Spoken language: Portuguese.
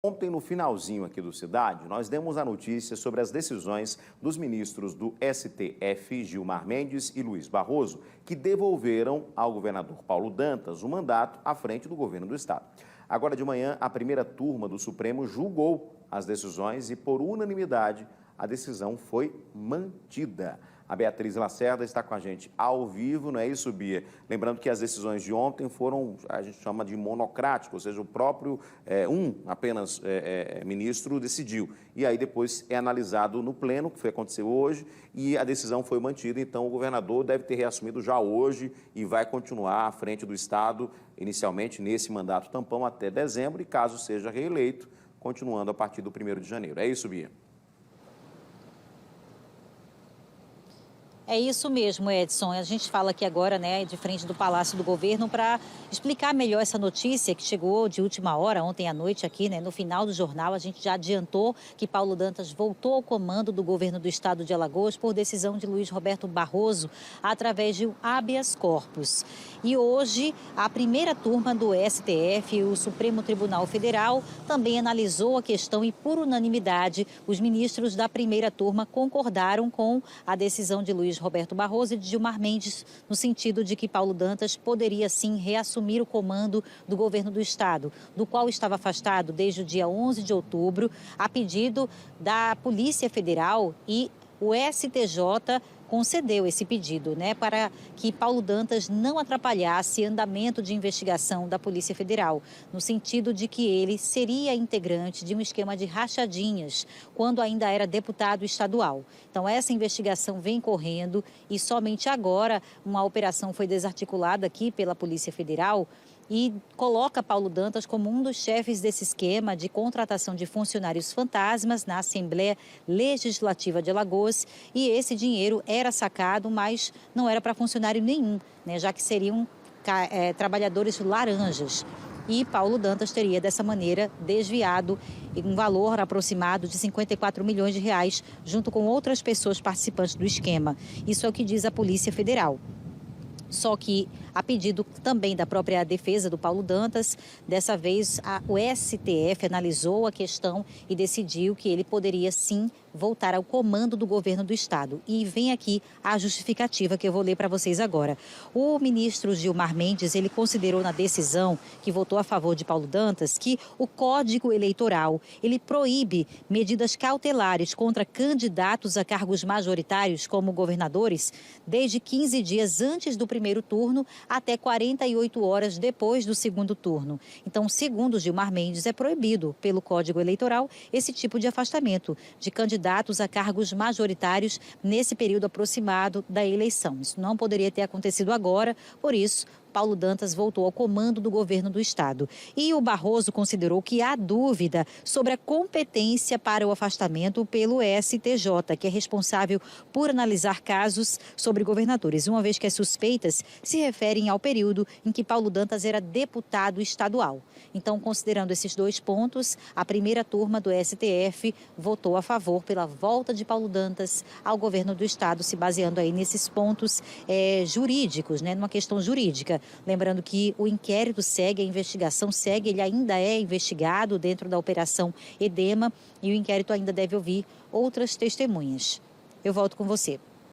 Ontem, no finalzinho aqui do Cidade, nós demos a notícia sobre as decisões dos ministros do STF, Gilmar Mendes e Luiz Barroso, que devolveram ao governador Paulo Dantas o mandato à frente do governo do Estado. Agora de manhã, a primeira turma do Supremo julgou as decisões e, por unanimidade, a decisão foi mantida. A Beatriz Lacerda está com a gente ao vivo, não é isso, Bia? Lembrando que as decisões de ontem foram, a gente chama de monocrático, ou seja, o próprio, apenas ministro decidiu. E aí depois é analisado no pleno, que aconteceu hoje, e a decisão foi mantida. Então o governador deve ter reassumido já hoje e vai continuar à frente do Estado, inicialmente nesse mandato tampão até dezembro, e caso seja reeleito, continuando a partir do 1º de janeiro. É isso, Bia? É isso mesmo, Edson. A gente fala aqui agora, né, de frente do Palácio do Governo, para explicar melhor essa notícia que chegou de última hora, ontem à noite aqui, né, no final do jornal. A gente já adiantou que Paulo Dantas voltou ao comando do governo do estado de Alagoas por decisão de Luiz Roberto Barroso, através de um habeas corpus. E hoje, a primeira turma do STF, o Supremo Tribunal Federal, também analisou a questão e, por unanimidade, os ministros da primeira turma concordaram com a decisão de Luiz Roberto Barroso e de Gilmar Mendes, no sentido de que Paulo Dantas poderia sim reassumir o comando do governo do estado, do qual estava afastado desde o dia 11 de outubro, a pedido da Polícia Federal, e o STJ concedeu esse pedido, né, para que Paulo Dantas não atrapalhasse o andamento de investigação da Polícia Federal, no sentido de que ele seria integrante de um esquema de rachadinhas, quando ainda era deputado estadual. Então, essa investigação vem correndo e somente agora uma operação foi desarticulada aqui pela Polícia Federal e coloca Paulo Dantas como um dos chefes desse esquema de contratação de funcionários fantasmas na Assembleia Legislativa de Alagoas. E esse dinheiro era sacado, mas não era para funcionário nenhum, né, já que seriam trabalhadores laranjas. E Paulo Dantas teria, dessa maneira, desviado um valor aproximado de 54 milhões de reais, junto com outras pessoas participantes do esquema. Isso é o que diz a Polícia Federal. Só que, a pedido também da própria defesa do Paulo Dantas, dessa vez o STF analisou a questão e decidiu que ele poderia sim voltar ao comando do governo do estado. E vem aqui a justificativa que eu vou ler para vocês agora. O ministro Gilmar Mendes, ele considerou na decisão que votou a favor de Paulo Dantas que o Código Eleitoral, ele proíbe medidas cautelares contra candidatos a cargos majoritários como governadores desde 15 dias antes do primeiro turno até 48 horas depois do segundo turno. Então, segundo Gilmar Mendes, é proibido pelo Código Eleitoral esse tipo de afastamento de candidatos a cargos majoritários nesse período aproximado da eleição. Isso não poderia ter acontecido agora, por isso Paulo Dantas voltou ao comando do governo do estado. E o Barroso considerou que há dúvida sobre a competência para o afastamento pelo STJ, que é responsável por analisar casos sobre governadores, uma vez que as suspeitas se referem ao período em que Paulo Dantas era deputado estadual. Então, considerando esses dois pontos, a primeira turma do STF votou a favor pela volta de Paulo Dantas ao governo do estado, se baseando aí nesses pontos jurídicos, né, numa questão jurídica. Lembrando que o inquérito segue, a investigação segue, ele ainda é investigado dentro da Operação Edema e o inquérito ainda deve ouvir outras testemunhas. Eu volto com você.